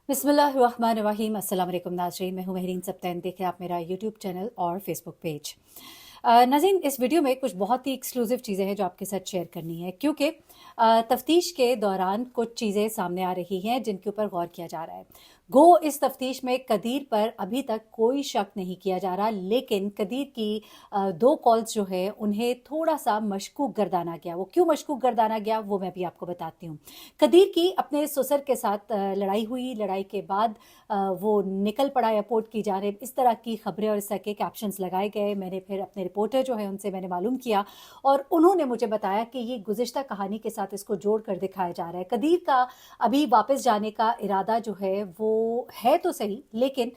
बिस्मिल्लाहिर्रहमानिर्रहीम। अस्सलाम वालेकुम नाज़रीन, मैं हूँ महरीन सब्तैन। देखें आप मेरा यूट्यूब चैनल और फेसबुक पेज। नाज़रीन, इस वीडियो में कुछ बहुत ही एक्सक्लूसिव चीज़ें हैं जो आपके साथ शेयर करनी है, क्योंकि तफ्तीश के दौरान कुछ चीज़ें सामने आ रही हैं जिनके ऊपर गौर किया जा रहा है। गो इस तफ्तीश में कदीर पर अभी तक कोई शक नहीं किया जा रहा, लेकिन कदीर की दो कॉल्स जो है उन्हें थोड़ा सा मशकूक गर्दाना गया। वो क्यों मशकूक गर्दाना गया वो मैं भी आपको बताती हूँ। कदीर की अपने ससुर के साथ लड़ाई हुई, लड़ाई के बाद वो निकल पड़ा एयरपोर्ट की जानिब, इस तरह की खबरें और इस तरह के कैप्शंस लगाए गए। मैंने फिर अपने रिपोर्टर जो है उनसे मैंने मालूम किया और उन्होंने मुझे बताया कि ये गुज़िश्ता कहानी के साथ इसको जोड़ कर दिखाया जा रहा है। कदीर का अभी वापस जाने का इरादा जो है वो है तो सही, लेकिन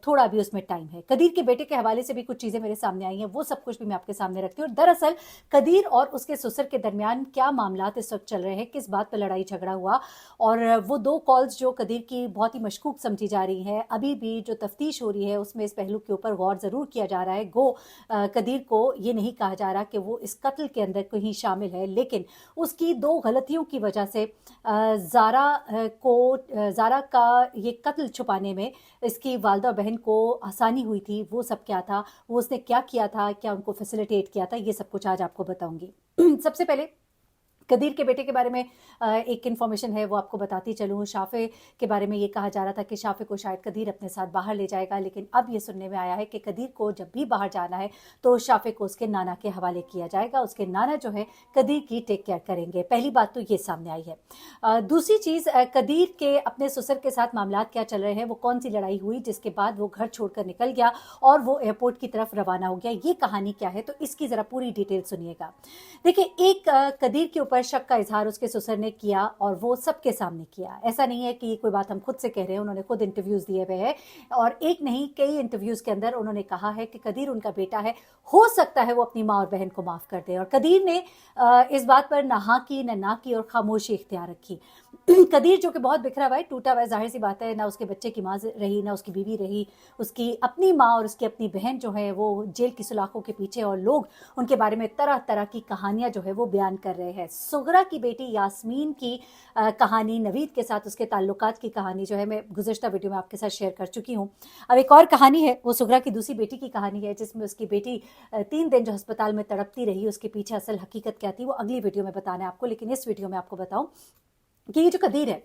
थोड़ा अभी उसमें टाइम है। कदीर के बेटे के हवाले से भी कुछ चीज़ें मेरे सामने आई हैं, वो सब कुछ भी मैं आपके सामने रखती हूँ। और दरअसल कदीर और उसके ससुर के दरमियान क्या मामलात इस वक्त चल रहे हैं, किस बात पर लड़ाई झगड़ा हुआ, और वो दो कॉल्स जो कदीर की बहुत ही मशकूक समझी जा रही हैं, अभी भी जो तफ्तीश हो रही है उसमें इस पहलू के ऊपर गौर ज़रूर किया जा रहा है। गो कदीर को ये नहीं कहा जा रहा कि वो इस कत्ल के अंदर कहीं शामिल है, लेकिन उसकी दो गलतियों की वजह से ज़ारा का ये कत्ल छुपाने में इसकी वालदा बहन को आसानी हुई थी। वो सब क्या था, वो उसने क्या किया था, क्या उनको फैसिलिटेट किया था, ये सब कुछ आज आपको बताऊंगी। सबसे पहले कदीर के बेटे के बारे में एक इन्फॉर्मेशन है, वो आपको बताती चलूँ। शाफ़े के बारे में ये कहा जा रहा था कि शाफ़े को शायद कदीर अपने साथ बाहर ले जाएगा, लेकिन अब ये सुनने में आया है कि कदीर को जब भी बाहर जाना है तो शाफ़े को उसके नाना के हवाले किया जाएगा। उसके नाना जो है कदीर की टेक केयर करेंगे। पहली बात तो ये सामने आई है। दूसरी चीज़, कदीर के अपने ससुर के साथ मामलात क्या चल रहे हैं, वो कौन सी लड़ाई हुई जिसके बाद वो घर छोड़कर निकल गया और वो एयरपोर्ट की तरफ रवाना हो गया, ये कहानी क्या है, तो इसकी ज़रा पूरी डिटेल सुनिएगा। देखिए, एक कदीर के ऊपर शक का इजहार उसके ससुर ने किया और वो सबके सामने किया। ऐसा नहीं है कि कोई बात हम खुद से कह रहे हैं, उन्होंने खुद इंटरव्यूज दिए हुए हैं और एक नहीं कई इंटरव्यूज के अंदर उन्होंने कहा है कि कदीर उनका बेटा है, हो सकता है वो अपनी माँ और बहन को माफ कर दे। और कदीर ने इस बात पर ना हाँ की ना की और खामोशी इख्तियार रखी। कदीर जो कि बहुत बिखरा हुआ है, टूटा हुआ है, जाहिर सी बात है, ना उसके बच्चे की माँ रही, ना उसकी बीवी रही, उसकी अपनी माँ और उसकी अपनी बहन जो है वो जेल की सुलाखों के पीछे, और लोग उनके बारे में तरह तरह की कहानियां जो है वो बयान कर रहे हैं। सुगरा की बेटी यास्मीन की कहानी, नवीद के साथ उसके ताल्लुकात की कहानी जो है मैं गुज़िश्ता वीडियो में आपके साथ शेयर कर चुकी हूँ। अब एक और कहानी है, वो सुगरा की दूसरी बेटी की कहानी है, जिसमें उसकी बेटी 3 दिन जो अस्पताल में तड़पती रही, उसके पीछे असल हकीकत क्या थी वो अगली वीडियो में बताना है आपको। लेकिन इस वीडियो में आपको बताऊं कि ये जो कदीर है,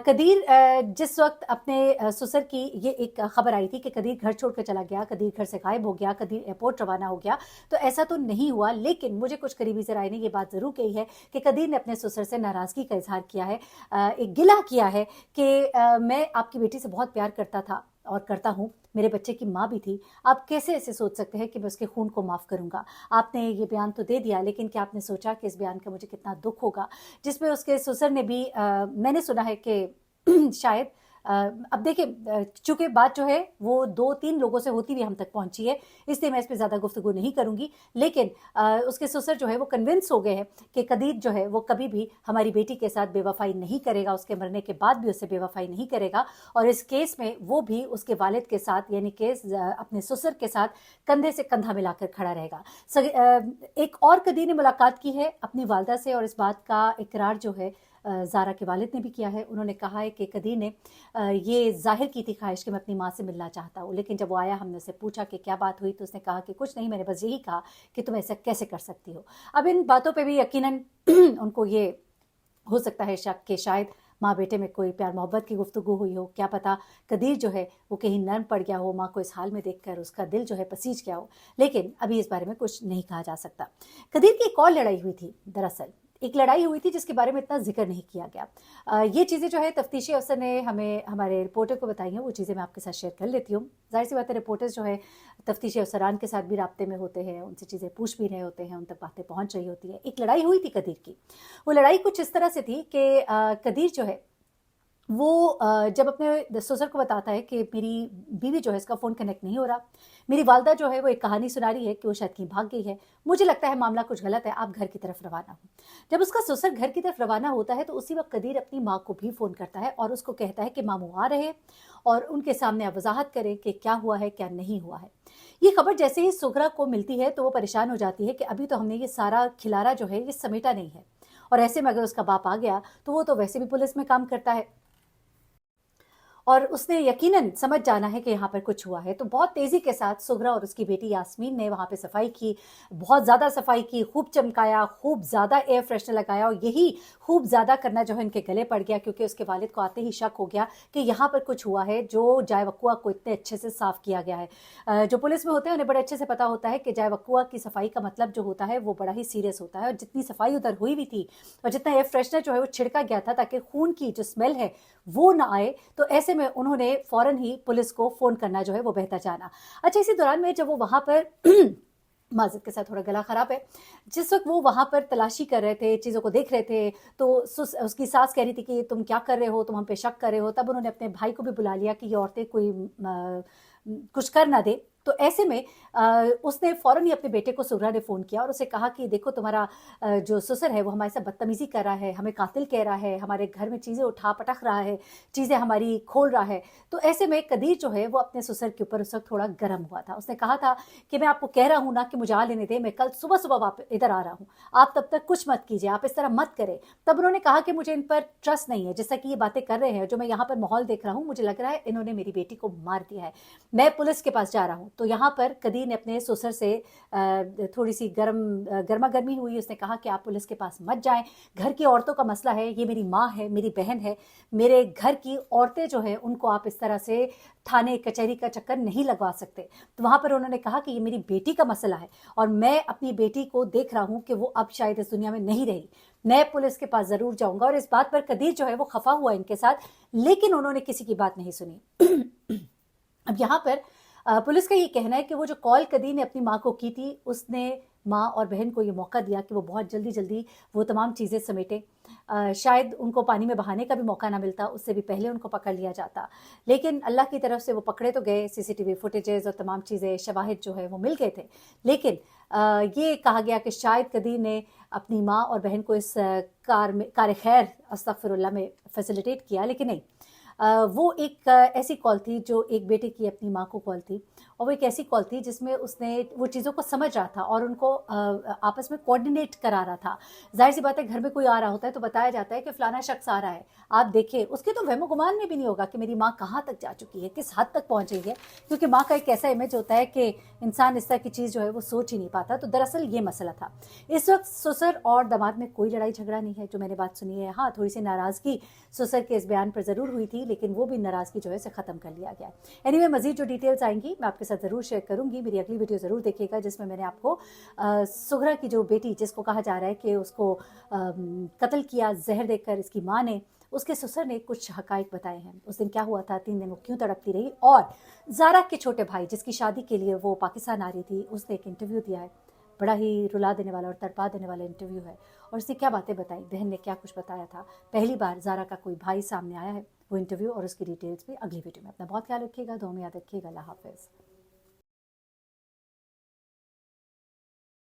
कदीर जिस वक्त अपने ससुर की ये एक खबर आई थी कि कदीर घर छोड़ कर चला गया, कदीर घर से गायब हो गया, कदीर एयरपोर्ट रवाना हो गया, तो ऐसा तो नहीं हुआ। लेकिन मुझे कुछ करीबी ज़राए ने ये बात ज़रूर कही है कि कदीर ने अपने ससुर से नाराज़गी का इजहार किया है, एक गिला किया है कि मैं आपकी बेटी से बहुत प्यार करता था और करता हूँ, मेरे बच्चे की माँ भी थी, आप कैसे ऐसे सोच सकते हैं कि मैं उसके खून को माफ़ करूँगा। आपने ये बयान तो दे दिया, लेकिन क्या आपने सोचा कि इस बयान का मुझे कितना दुख होगा। जिसमें उसके ससुर ने भी मैंने सुना है कि शायद अब देखिए, चूंकि बात जो है वो 2-3 लोगों से होती हुई हम तक पहुंची है, इसलिए मैं इस पर ज़्यादा गुफ्तगू नहीं करूंगी। लेकिन उसके ससुर जो है वो कन्विंस हो गए हैं कि कदीर जो है वो कभी भी हमारी बेटी के साथ बेवफाई नहीं करेगा, उसके मरने के बाद भी उससे बेवफाई नहीं करेगा, और इस केस में वो भी उसके वालिद के साथ, यानी कि अपने ससुर के साथ कंधे से कंधा मिलाकर खड़ा रहेगा। एक और कदीर ने मुलाकात की है अपनी वालदा से, और इस बात का इकरार जो है ज़ारा के वालिद ने भी किया है। उन्होंने कहा है कि कदीर ने ये जाहिर की थी ख्वाहिश कि मैं अपनी माँ से मिलना चाहता हूँ, लेकिन जब वो आया हमने उससे पूछा कि क्या बात हुई, तो उसने कहा कि कुछ नहीं, मैंने बस यही कहा कि तुम ऐसा कैसे कर सकती हो। अब इन बातों पे भी यकीनन उनको ये हो सकता है शक कि शायद माँ बेटे में कोई प्यार मोहब्बत की गुफ्तगू हुई हो, क्या पता कदीर जो है वो कहीं नर्म पड़ गया हो, माँ को इस हाल में देखकर उसका दिल जो है पसीज गया हो, लेकिन अभी इस बारे में कुछ नहीं कहा जा सकता। कदीर की एक और लड़ाई हुई थी, दरअसल एक लड़ाई हुई थी जिसके बारे में इतना जिक्र नहीं किया गया। ये चीज़ें जो है तफ्तीशी अफसर ने हमें, हमारे रिपोर्टर को बताई हैं, वो चीज़ें मैं आपके साथ शेयर कर लेती हूँ। जाहिर सी बात है, रिपोर्टर्स जो है तफ्तीशी अफसरान के साथ भी राब्ते में होते हैं, उनसे चीज़ें पूछ भी रहे होते हैं, उन तक बातें पहुँच रही होती है। एक लड़ाई हुई थी कदीर की, वो लड़ाई कुछ इस तरह से थी कि कदीर जो है वो जब अपने ससुर को बताता है कि मेरी बीवी जो है इसका फ़ोन कनेक्ट नहीं हो रहा, मेरी वालदा जो है वो एक कहानी सुना रही है कि वो शायद कहीं भाग गई है, मुझे लगता है मामला कुछ गलत है, आप घर की तरफ रवाना हो। जब उसका ससुर घर की तरफ रवाना होता है तो उसी वक्त कदीर अपनी माँ को भी फ़ोन करता है और उसको कहता है कि मामू आ रहे हैं और उनके सामने आप वजाहत करें कि क्या हुआ है क्या नहीं हुआ है। ये खबर जैसे ही सुगरा को मिलती है तो वो परेशान हो जाती है कि अभी तो हमने ये सारा खिलारा जो है ये समेटा नहीं है, और ऐसे में अगर उसका बाप आ गया तो वो तो वैसे भी पुलिस में काम करता है, और उसने यकीनन समझ जाना है कि यहाँ पर कुछ हुआ है। तो बहुत तेज़ी के साथ सुगरा और उसकी बेटी यास्मीन ने वहाँ पे सफाई की, बहुत ज़्यादा सफाई की, खूब चमकाया, खूब ज़्यादा एयर फ्रेशनर लगाया, और यही खूब ज़्यादा करना जो है इनके गले पड़ गया, क्योंकि उसके वालिद को आते ही शक हो गया कि यहाँ पर कुछ हुआ है जो जाय वक़्वा को इतने अच्छे से साफ़ किया गया है। जो पुलिस में होते हैं उन्हें बड़े अच्छे से पता होता है कि जाय वक़्वा की सफाई का मतलब जो होता है वो बड़ा ही सीरियस होता है, और जितनी सफाई उधर हुई भी थी और जितना एयर फ्रेशनर जो है वो छिड़का गया था ताकि खून की जो स्मेल है वो ना आए, तो ऐसे में उन्होंने फौरन ही पुलिस को फ़ोन करना जो है वो बेहतर जाना। अच्छा, इसी दौरान में जब वो वहाँ पर माज़रत के साथ थोड़ा गला ख़राब है, जिस वक़्त वो वहाँ पर तलाशी कर रहे थे, चीज़ों को देख रहे थे, तो उसकी सास कह रही थी कि तुम क्या कर रहे हो, तुम हम पे शक कर रहे हो। तब उन्होंने अपने भाई को भी बुला लिया कि ये औरतें कोई कुछ कर ना दे। तो ऐसे में उसने फ़ौरन ही अपने बेटे को सुगरा ने फ़ोन किया और उसे कहा कि देखो, तुम्हारा जो ससुर है वो हमारे साथ बदतमीज़ी कर रहा है, हमें कातिल कह रहा है, हमारे घर में चीज़ें उठा पटक रहा है, चीज़ें हमारी खोल रहा है। तो ऐसे में कदीर जो है वो अपने ससुर के ऊपर उस वक़्त थोड़ा गर्म हुआ था। उसने कहा था कि मैं आपको कह रहा हूँ ना कि मुझे आ लेने दें, मैं कल सुबह-सुबह इधर आ रहा हूँ, आप तब तक कुछ मत कीजिए, आप इस तरह मत करें। तब उन्होंने कहा कि मुझे इन पर ट्रस्ट नहीं है, जैसा कि ये बातें कर रहे हैं, जो मैं यहाँ पर माहौल देख रहा हूँ, मुझे लग रहा है इन्होंने मेरी बेटी को मार दिया है, मैं पुलिस के पास जा रहा हूँ। तो यहाँ पर कदीर ने अपने ससुर से थोड़ी सी गर्मा गर्मी हुई। उसने कहा कि आप पुलिस के पास मत जाएं, घर की औरतों का मसला है, ये मेरी माँ है, मेरी बहन है, मेरे घर की औरतें जो है उनको आप इस तरह से थाने कचहरी का चक्कर नहीं लगवा सकते। तो वहाँ पर उन्होंने कहा कि ये मेरी बेटी का मसला है और मैं अपनी बेटी को देख रहा हूँ कि वो अब शायद इस दुनिया में नहीं रही, मैं पुलिस के पास ज़रूर जाऊँगा। और इस बात पर कदीर जो है वो खफा हुआ इनके साथ, लेकिन उन्होंने किसी की बात नहीं सुनी। अब यहाँ पर पुलिस का ये कहना है कि वो जो कॉल कदीर ने अपनी माँ को की थी, उसने माँ और बहन को ये मौका दिया कि वो बहुत जल्दी-जल्दी वो तमाम चीज़ें समेटें। शायद उनको पानी में बहाने का भी मौका ना मिलता, उससे भी पहले उनको पकड़ लिया जाता। लेकिन अल्लाह की तरफ से वो पकड़े तो गए, सीसीटीवी फुटेजेज़ और तमाम चीज़ें, शवाहिद जो है वो मिल गए थे। लेकिन ये कहा गया कि शायद कदीर ने अपनी माँ और बहन को इस कार खैर अस्तगफिरुल्लाह में फैसिलिटेट किया, लेकिन नहीं। वो एक ऐसी कॉल थी जो एक बेटे की अपनी माँ को कॉल थी, और वो एक ऐसी कॉल थी जिसमें उसने वो चीज़ों को समझ रहा था और उनको आपस में कोऑर्डिनेट करा रहा था। ज़ाहिर सी बात है, घर में कोई आ रहा होता है तो बताया जाता है कि फ़लाना शख्स आ रहा है, आप देखिए। उसके तो वहमो गुमान में भी नहीं होगा कि मेरी माँ कहाँ तक जा चुकी है, किस हद तक पहुँच गई है, क्योंकि माँ का एक ऐसा इमेज होता है कि इंसान इस तरह की चीज़ जो है वो सोच ही नहीं पाता। तो दरअसल ये मसला था। इस वक्त ससुर और दामाद में कोई लड़ाई झगड़ा नहीं है, जो मैंने बात सुनी है। हाँ, थोड़ी सी नाराज़गी ससुर के इस बयान पर ज़रूर हुई थी, लेकिन वो भी नाराज़गी जो है इसे ख़त्म कर लिया गया। एनीवे, मज़ीद जो डिटेल्स आएंगी मैं आपके साथ ज़रूर शेयर करूँगी। मेरी अगली वीडियो ज़रूर देखिएगा, जिसमें मैंने आपको सुगरा की जो बेटी, जिसको कहा जा रहा है कि उसको कत्ल किया जहर देकर इसकी माँ ने, उसके ससुर ने कुछ हकाइक बताए हैं। उस दिन क्या हुआ था, 3 दिन वो क्यों तड़पती रही, और ज़ारा के छोटे भाई जिसकी शादी के लिए वो पाकिस्तान आ रही थी, उसने एक इंटरव्यू दिया है। बड़ा ही रुला देने वाला और तड़पा देने वाला इंटरव्यू है। और उसने क्या बातें बताई, बहन ने क्या कुछ बताया था, पहली बार ज़ारा का कोई भाई सामने आया है। वो इंटरव्यू और उसकी डिटेल्स भी अगली वीडियो में। अपना बहुत ख्याल रखिएगा, दुआ में याद रखिएगा। अल्लाह हाफ़िज़।